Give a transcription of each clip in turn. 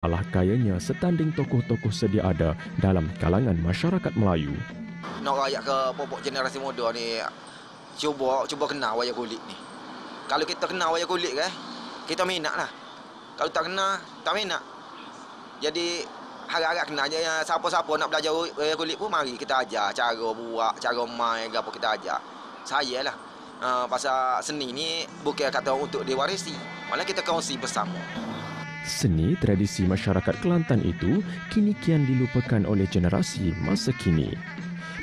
Alah gayanya setanding tokoh-tokoh sedia ada dalam kalangan masyarakat Melayu. Nak rakyat ke popok generasi muda ni, cuba kenal wayang kulit ni. Kalau kita kenal wayang kulit kan, kita minat lah. Kalau tak kenal, tak minat. Jadi harap-harap kenal je. Siapa-siapa nak belajar wayang kulit pun mari kita ajar cara buat, cara main, apa kita ajar. Saya lah. Pasal seni ni bukan kata untuk diwarisi, malah kita kongsi bersama. Seni tradisi masyarakat Kelantan itu kini kian dilupakan oleh generasi masa kini.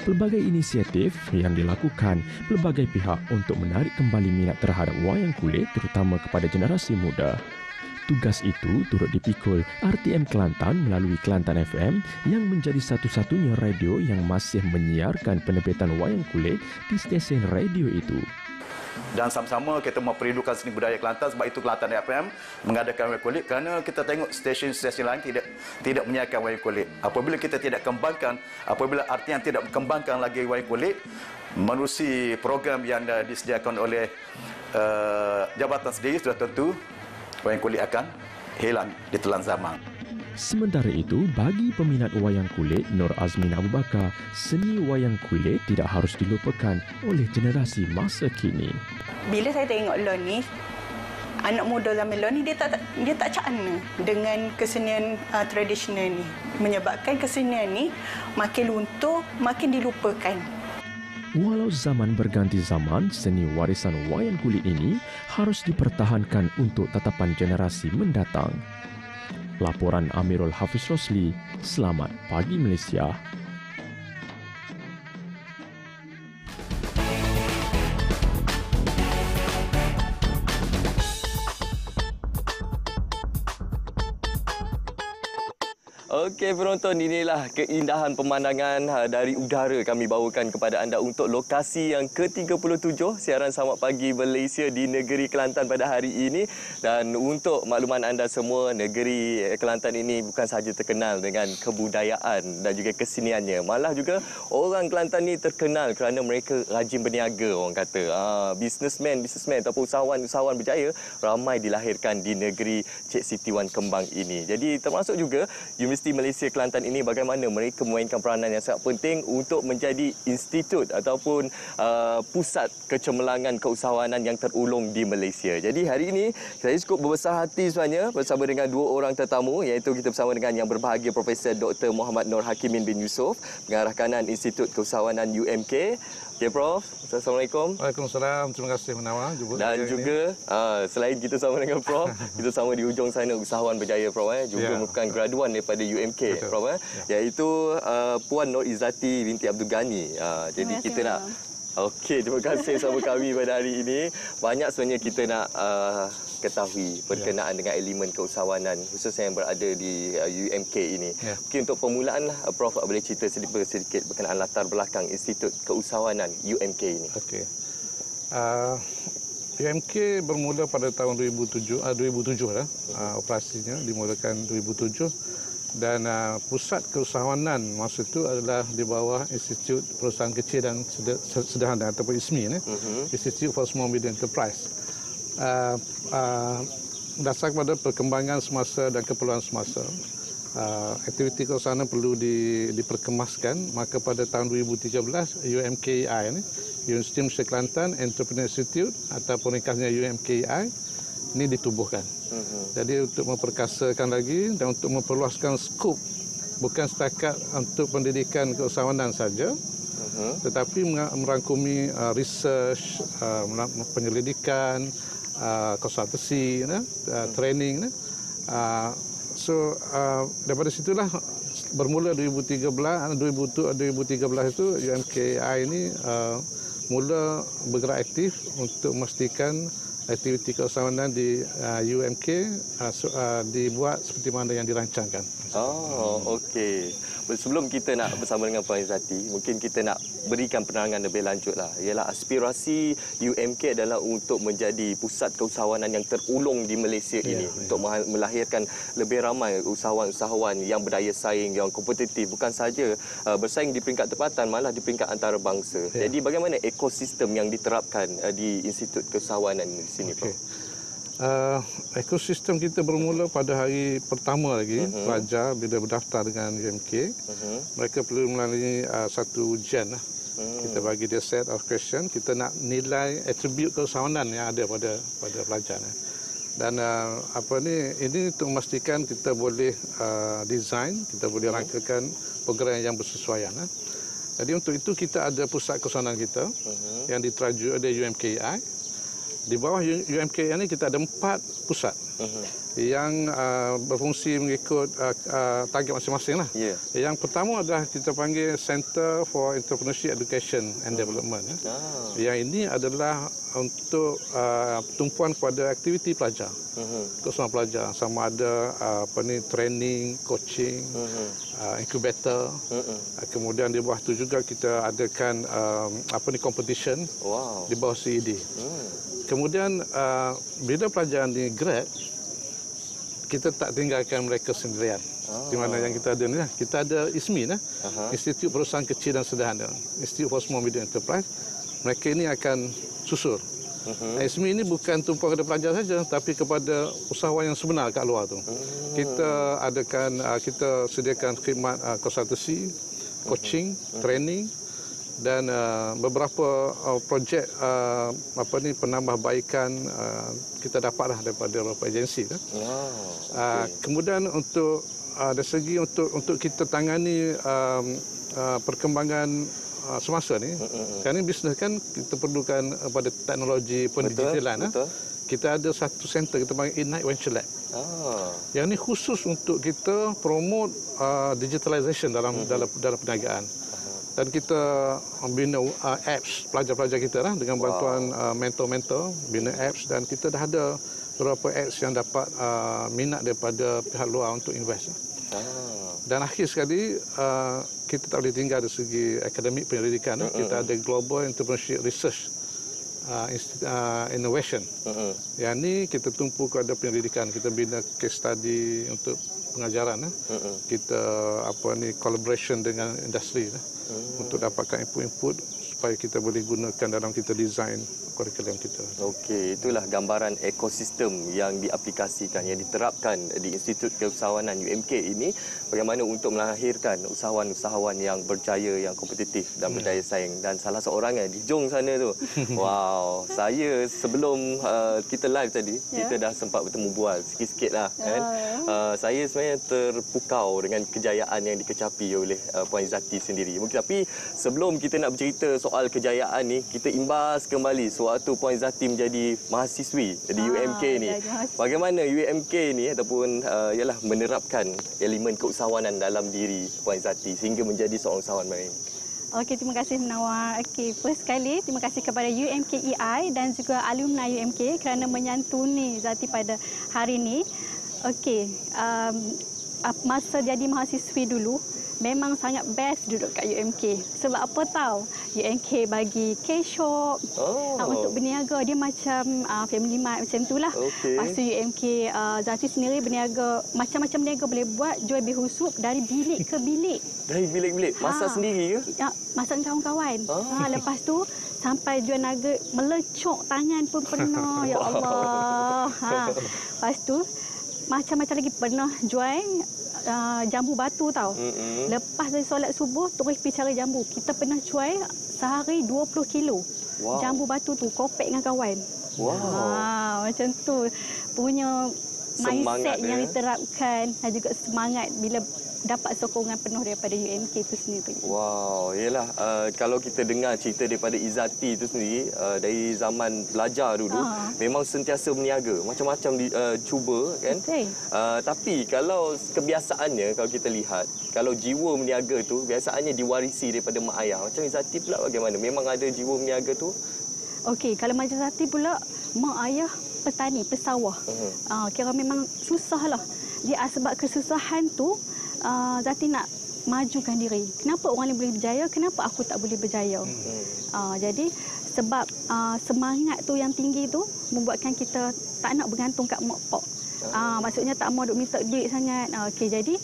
Pelbagai inisiatif yang dilakukan pelbagai pihak untuk menarik kembali minat terhadap wayang kulit terutama kepada generasi muda. Tugas itu turut dipikul RTM Kelantan melalui Kelantan FM yang menjadi satu-satunya radio yang masih menyiarkan penerbitan wayang kulit di stesen radio itu. Dan sama-sama kita memperindukan seni budaya Kelantan, sebab itu Kelantan FM mengadakan wayang kulit kerana kita tengok stesen-stesen lain tidak menyiarkan wayang kulit. Apabila kita tidak kembangkan, apabila RTM tidak kembangkan lagi wayang kulit menerusi program yang disediakan oleh jabatan sendiri, sudah tentu wayang kulit akan hilang di telan zaman. Sementara itu, bagi peminat wayang kulit Nur Azmin Abu Bakar, seni wayang kulit tidak harus dilupakan oleh generasi masa kini. Bila saya tengok Lon ni, anak muda zaman Lon ni dia tak cakna dengan kesenian tradisional ni. Menyebabkan kesenian ni makin luntur, makin dilupakan. Walau zaman berganti zaman, seni warisan wayang kulit ini harus dipertahankan untuk tatapan generasi mendatang. Laporan Amirul Hafiz Rosli, Selamat Pagi Malaysia. Okey penonton, inilah keindahan pemandangan dari udara kami bawakan kepada anda untuk lokasi yang ke-37 siaran Selamat Pagi Malaysia di negeri Kelantan pada hari ini. Dan untuk makluman anda semua, negeri Kelantan ini bukan sahaja terkenal dengan kebudayaan dan juga keseniannya, malah juga orang Kelantan ni terkenal kerana mereka rajin berniaga, orang kata. Businessman ataupun usahawan berjaya ramai dilahirkan di negeri Cik Siti Wan Kembang ini. Jadi termasuk juga Universiti Malaysia Kelantan ini bagaimana mereka memainkan peranan yang sangat penting untuk menjadi institut ataupun pusat kecemerlangan keusahawanan yang terulung di Malaysia. Jadi hari ini saya cukup berbesar hati sebenarnya bersama dengan dua orang tetamu, iaitu kita bersama dengan yang berbahagia Profesor Dr. Muhammad Nur Hakimin bin Yusof, Pengarah Kanan Institut Keusahawanan UMK. Okey Prof, Assalamualaikum. Waalaikumsalam, terima kasih menawar. Dan juga selain kita sama dengan Prof, kita sama di ujung sana usahawan berjaya Prof, juga merupakan graduan daripada UMK. Betul. Prof, iaitu Puan Nur Izzati binti Abdul Ghani. Jadi kita nak terima kasih sama kami pada hari ini. Banyak sebenarnya kita nak ketahui berkenaan dengan elemen keusahawanan khususnya yang berada di UMK ini. Mungkin untuk permulaan Prof boleh cerita sedikit berkenaan latar belakang Institut Keusahawanan UMK ini. Okey. UMK bermula pada tahun 2007 lah. Operasinya dimulakan 2007 dan pusat keusahawanan masa itu adalah di bawah Institut Perusahaan Kecil dan Sederhana ataupun ISMI, Institute for Small Medium Enterprise. Berdasar kepada perkembangan semasa dan keperluan semasa, aktiviti keusahawanan perlu diperkemaskan. Maka pada tahun 2013 UMKI ni, Universiti Malaysia Kelantan Entrepreneur Institute ataupun ringkasnya UMKI ini ditubuhkan. Jadi untuk memperkasakan lagi dan untuk memperluaskan skop, bukan setakat untuk pendidikan keusahawanan saja, tetapi merangkumi research, penyelidikan, konsultasi, training. Daripada situlah bermula 2013 itu UMKI ini mula bergerak aktif untuk memastikan aktiviti keusahawanan di UMK dibuat seperti mana yang dirancangkan. Okey. Sebelum kita nak bersama dengan Puan Izzati, mungkin kita nak berikan penerangan lebih lanjut lah. Ialah aspirasi UMK adalah untuk menjadi pusat keusahawanan yang terulung di Malaysia ini. Untuk melahirkan lebih ramai usahawan-usahawan yang berdaya saing, yang kompetitif. Bukan saja bersaing di peringkat tempatan, malah di peringkat antarabangsa. Jadi bagaimana ekosistem yang diterapkan di Institut Keusahawanan di sini, Prof? Ekosistem kita bermula pada hari pertama lagi. Pelajar bila berdaftar dengan UMK, mereka perlu melalui satu ujian lah. Kita bagi dia set of question, kita nak nilai atribut keusahawanan yang ada pada pelajar. Dan ini untuk memastikan kita boleh design, kita boleh rangkakan program yang bersesuaian. Jadi untuk itu kita ada pusat keusahawanan kita yang diteraju oleh UMKI. Di bawah UMKI ini kita ada 4 pusat yang berfungsi mengikut target masing-masing lah. Yang pertama adalah kita panggil Center for Entrepreneurship Education and Development. Yang ini adalah untuk tumpuan kepada aktiviti pelajar, keusahawanan pelajar, sama ada training, coaching, incubator. Kemudian di bawah itu juga kita adakan competition di bawah CED. Kemudian bila pelajar ni grad, kita tak tinggalkan mereka sendirian. Di mana yang kita ada ni, kita ada ISME, Institut Perusahaan Kecil dan Sederhana, Institute for Small Medium Enterprise. Mereka ini akan susur. ISME ini bukan tumpuan kepada pelajar saja, tapi kepada usahawan yang sebenar kat luar tu. Kita adakan, kita sediakan khidmat konsultasi, coaching, training, dan beberapa projek penambahbaikan kita dapatlah daripada beberapa agensi. Kemudian untuk dari segi untuk kita tangani perkembangan semasa ni, sekarang ni bisnes kan kita perlukan pada teknologi pendigitalan. Kita ada satu center kita panggil Ignite Venture Lab. Yang ni khusus untuk kita promote digitalization dalam perniagaan. Dan kita bina apps pelajar-pelajar kita lah dengan bantuan mentor-mentor, bina apps, dan kita dah ada beberapa apps yang dapat minat daripada pihak luar untuk invest. Dan akhir sekali, kita tak boleh tinggal dari segi akademik pendidikan. Kita ada Global Entrepreneurship Research Innovation. Yang ni kita tumpu kepada pendidikan. Kita bina case study untuk pengajaran. Kita collaboration dengan industri untuk dapatkan input-input supaya kita boleh gunakan dalam kita design kurikulum kita. Okey, itulah gambaran ekosistem yang diaplikasikan, yang diterapkan di Institut Keusahawanan UMK ini, bagaimana untuk melahirkan usahawan-usahawan yang berjaya, yang kompetitif dan berdaya saing. Dan salah seorang di Jong sana tu, wow, saya sebelum kita live tadi, kita dah sempat bertemu bual sikit-sikit lah kan. Saya sebenarnya terpukau dengan kejayaan yang dikecapi oleh Puan Izzati sendiri. Tapi sebelum kita nak bercerita soal kejayaan ni, kita imbas kembali sewaktu Puan Izzati menjadi mahasiswi di UMK ni. Bagaimana UMK ni ataupun ialah menerapkan elemen keusahawanan dalam diri Puan Izzati sehingga menjadi seorang usahawan baik. Okey, terima kasih Menawar. Okey, first sekali terima kasih kepada UMKEI dan juga alumni UMK kerana menyantuni Izzati pada hari ini. Okey, masa jadi mahasiswi dulu, memang sangat best duduk kat UMK. Sebab apa tahu? UMK bagi K-shop untuk berniaga. Dia macam family mart macam itulah. Lepas tu UMK Zati sendiri berniaga, macam-macam berniaga boleh buat, jual bihusup dari bilik ke bilik. Dari bilik-bilik? Masak sendiri ke? Ya, masak dengan kawan-kawan. Lepas tu sampai jual nugget, melecok tangan pun pernah. Ya Allah. Lepas tu macam-macam lagi pernah jual jambu batu tau. Lepas dari solat subuh terus pergi cari jambu. Kita pernah cuai sehari 20 kilo. Jambu batu tu kopek dengan kawan. Macam tu punya mindset yang diterapkan dan juga semangat bila dapat sokongan penuh daripada UMK itu sendiri. Wow, yalah, kalau kita dengar cerita daripada Izzati itu sendiri, dari zaman belajar dulu, memang sentiasa berniaga, macam-macam cuba kan. Tapi kalau kebiasaannya, kalau kita lihat, kalau jiwa berniaga tu biasaannya diwarisi daripada mak ayah. Macam Izzati pula bagaimana? Memang ada jiwa berniaga tu? Okey, kalau macam Izzati pula, mak ayah petani, pesawah. Kira memang susah lah. Dia sebab kesusahan tu, Zati nak majukan diri. Kenapa orang lain boleh berjaya, kenapa aku tak boleh berjaya? Jadi sebab semangat tu yang tinggi tu membuatkan kita tak nak bergantung kat mak pak. Maksudnya tak mau duk minta duit sangat. Okey, jadi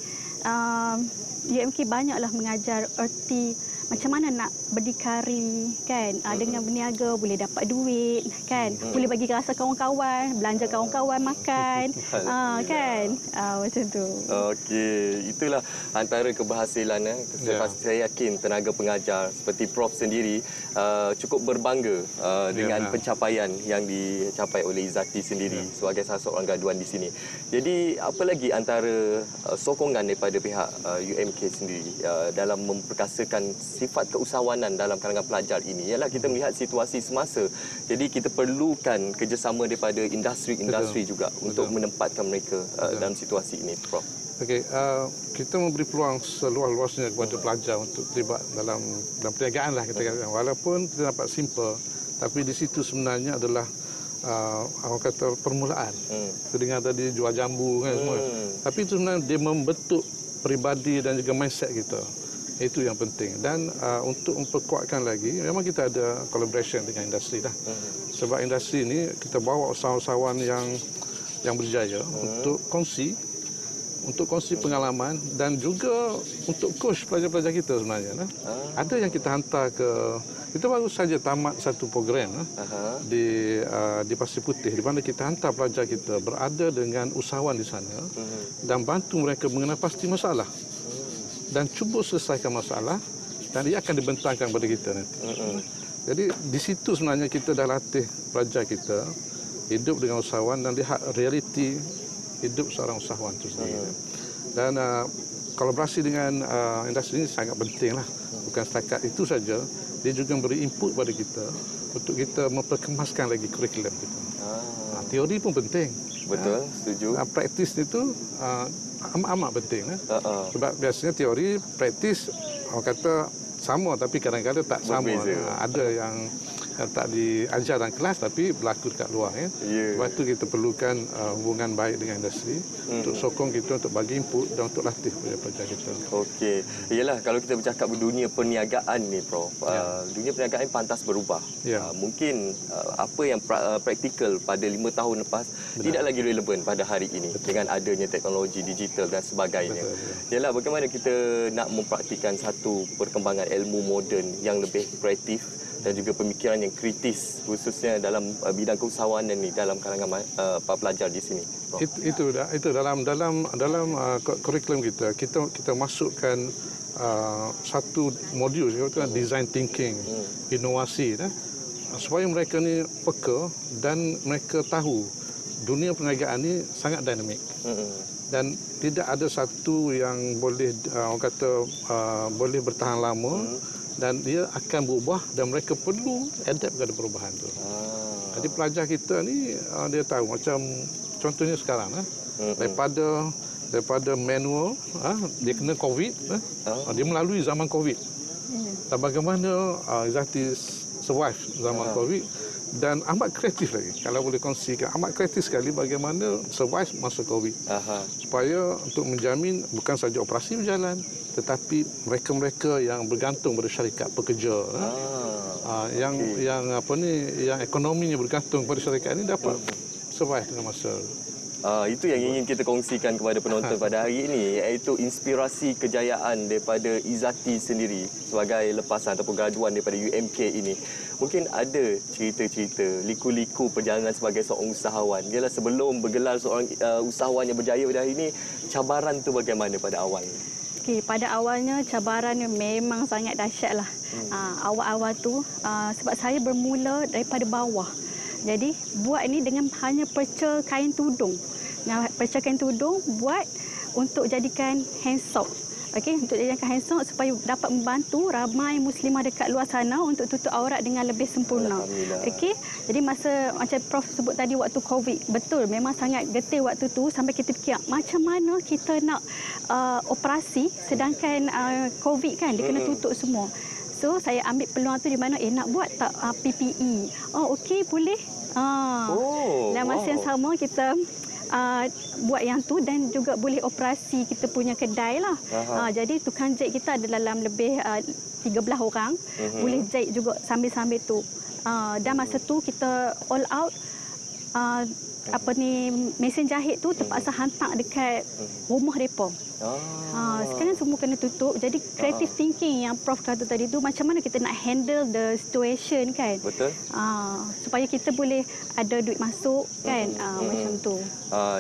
UMK banyaklah mengajar erti macam mana nak berdikari kan, dengan berniaga boleh dapat duit kan, boleh bagi rasa kawan-kawan, belanja kawan-kawan makan, kan, macam tu. Okey, itulah antara keberhasilan. Saya yakin tenaga pengajar seperti Prof sendiri cukup berbangga dengan pencapaian yang dicapai oleh Izzati sendiri sebagai salah seorang graduan di sini. Jadi apa lagi antara sokongan daripada pihak UMK sendiri dalam memperkasakan sifat keusahawanan dalam kalangan pelajar ini? Ialah kita melihat situasi semasa. Jadi kita perlukan kerjasama daripada industri juga untuk menempatkan mereka dalam situasi ini, Prof. Okey, kita memberi peluang seluas-luasnya kepada pelajar untuk terlibat dalam perniagaan lah kita katakan. Walaupun kita dapat simple, tapi di situ sebenarnya adalah orang kata permulaan. Kita dengar tadi jual jambu kan semua. Tapi itu sebenarnya dia membentuk peribadi dan juga mindset kita. Itu yang penting. Dan untuk memperkuatkan lagi, memang kita ada collaboration dengan industri dah. Sebab industri ini kita bawa usahawan yang berjaya untuk kongsi pengalaman dan juga untuk coach pelajar-pelajar kita sebenarnya. Ada yang kita hantar kita baru saja tamat satu program di Pasir Putih, di mana kita hantar pelajar kita berada dengan usahawan di sana dan bantu mereka mengenal pasti masalah dan cuba selesaikan masalah, dan ia akan dibentangkan kepada kita nanti. Jadi di situ sebenarnya kita dah latih pelajar kita hidup dengan usahawan dan lihat realiti hidup seorang usahawan itu sendiri. Dan kolaborasi dengan industri ini sangat penting lah. Bukan setakat itu saja, dia juga memberi input pada kita untuk kita memperkemaskan lagi kurikulum kita. Teori pun penting. Betul, setuju. Praktis itu amat penting. Sebab biasanya teori, praktis orang kata sama tapi kadang-kadang tak sama. Ada yang tak diajar dalam kelas tapi berlaku dekat luar. Sebab itu kita perlukan hubungan baik dengan industri untuk sokong kita untuk bagi input dan untuk latih pelajar kita. Okey. Iyalah, kalau kita bercakap dunia perniagaan ni, Prof. Dunia perniagaan pantas berubah. Mungkin apa yang praktikal pada 5 tahun lepas tidak lagi relevan pada hari ini dengan adanya teknologi digital dan sebagainya. Iyalah, bagaimana kita nak mempraktikkan satu perkembangan ilmu moden yang lebih kreatif dan juga pemikiran yang kritis khususnya dalam bidang keusahawanan ni dalam kalangan para pelajar di sini. Itu dalam kurikulum kita masukkan satu modul iaitu design thinking, inovasi supaya mereka ni peka dan mereka tahu dunia perniagaan ni sangat dinamik. Dan tidak ada satu yang boleh orang kata boleh bertahan lama. Dan dia akan berubah dan mereka perlu adapt kepada perubahan itu. Jadi pelajar kita ni dia tahu macam contohnya sekarang daripada manual dia kena COVID, dia melalui zaman COVID. Dan bagaimana Izzati survive zaman COVID dan amat kreatif lagi. Kalau boleh kongsikan, amat kreatif sekali bagaimana survive masa COVID. Supaya untuk menjamin bukan saja operasi berjalan, tetapi mereka-mereka yang bergantung pada syarikat pekerja, yang ekonominya bergantung pada syarikat ini dapat survive dengan masa. Itu yang ingin kita kongsikan kepada penonton pada hari ini, iaitu inspirasi kejayaan daripada Izzati sendiri sebagai lepasan ataupun graduan daripada UMK ini. Mungkin ada cerita-cerita, liku-liku perjalanan sebagai seorang usahawan. Ialah sebelum bergelar seorang usahawan yang berjaya pada hari ini, cabaran tu bagaimana pada awal? Okey, pada awalnya cabaran memang sangat dahsyat lah. Awal-awal tu sebab saya bermula daripada bawah. Jadi buat ni dengan hanya perca kain tudung. Perca kain tudung buat untuk jadikan hand sock. Okey, untuk jadikan hand sock supaya dapat membantu ramai muslimah dekat luar sana untuk tutup aurat dengan lebih sempurna. Okey, jadi masa macam Prof sebut tadi waktu COVID, betul memang sangat getih waktu tu sampai kita fikir macam mana kita nak operasi sedangkan COVID kan dia kena tutup semua. So saya ambil peluang tu di mana nak buat tak PPE. Oh okey boleh. Dan masa yang sama kita buat yang tu dan juga boleh operasi kita punya kedai lah. Jadi tukang jahit kita ada dalam lebih 13 orang. Boleh jahit juga sambil-sambil tu. Dan masa tu kita all out mesin jahit tu terpaksa hantar dekat rumah depa. Sekarang semua kena tutup. Jadi creative thinking yang Prof kata tadi tu, macam mana kita nak handle the situation kan. Betul. Supaya kita boleh ada duit masuk kan. Macam tu.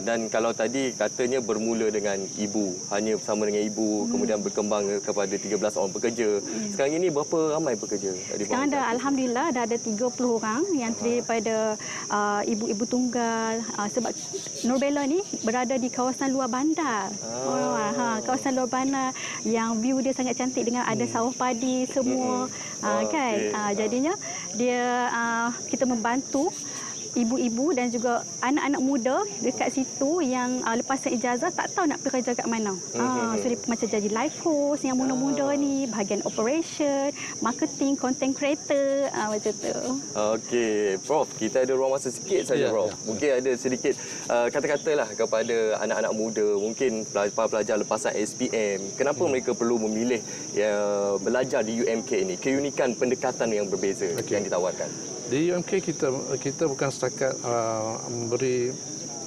Dan kalau tadi katanya bermula dengan ibu, hanya bersama dengan ibu, kemudian berkembang kepada 13 orang pekerja. Sekarang ini berapa ramai pekerja? Sekarang dah alhamdulillah dah ada 30 orang yang terdiri daripada ibu-ibu tunggal. Sebab Nurbella ni berada di kawasan luar bandar. Kawasan luar bandar yang view dia sangat cantik dengan ada sawah padi semua. Kan. Jadinya dia kita membantu ibu-ibu dan juga anak-anak muda dekat situ yang lepasan ijazah tak tahu nak pergi kerja kat mana. So dia macam jadi life coach yang muda-muda ni, bahagian operation, marketing, content creator, macam tu. Okey, Prof, kita ada ruang masa sikit saja, Prof. Mungkin ada sedikit kata-katalah kepada anak-anak muda, mungkin pelajar lepasan SPM, kenapa mereka perlu memilih belajar di UMK ini, keunikan pendekatan yang berbeza yang ditawarkan. Di UMK kita bukan setakat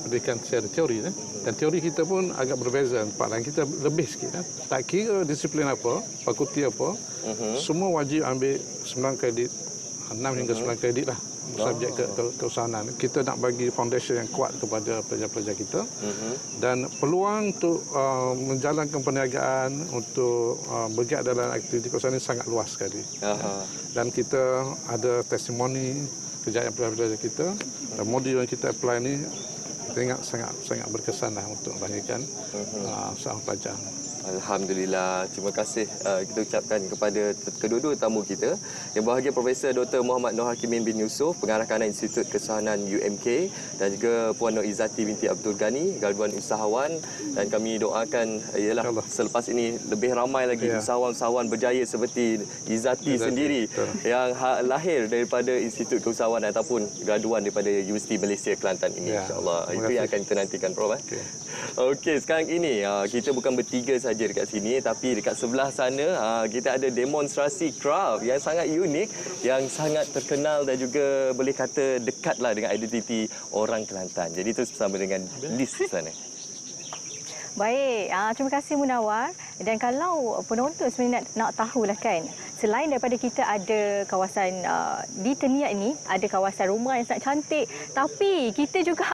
berikan secara teori, dan teori kita pun agak berbeza. Tempat lain kita lebih sikit. Tak kira disiplin apa, fakulti apa, semua wajib ambil 9 kredit, 6 hingga 9 kredit lah subjek keusahanan. Kita nak bagi foundation yang kuat kepada pelajar-pelajar kita, dan peluang untuk menjalankan perniagaan, untuk bergerak dalam aktiviti keusahanan sangat luas sekali. Dan kita ada testimoni kejayaan pelajar-pelajar kita, dan modul yang kita apply ni kita sangat berkesan lah untuk melahirkan seorang pelajar. Alhamdulillah. Terima kasih kita ucapkan kepada kedua-dua tamu kita. Yang berbahagia Profesor Dr. Muhammad Nur Hakimin bin Yusof, Pengarah Kanan Institut Kesusahanan UMK, dan juga Puan Nur Izzati binti Abdul Ghani, Graduan Usahawan. Dan kami doakan selepas ini lebih ramai lagi usahawan-usahawan berjaya seperti Izzati sendiri yang lahir daripada Institut Keusahawanan ataupun graduan daripada Universiti Malaysia Kelantan ini. InsyaAllah. Itu yang akan kita nantikan, Prof. Okey, sekarang ini kita bukan bertiga saja dekat sini, tapi dekat sebelah sana kita ada demonstrasi craft yang sangat unik, yang sangat terkenal dan juga boleh kata dekatlah dengan identiti orang Kelantan. Jadi terus bersama dengan Liz sana. Baik, terima kasih Munawar. Dan kalau penonton sebenarnya nak tahulah kan, selain daripada kita ada kawasan di Teniak ini, ada kawasan rumah yang sangat cantik, tapi kita juga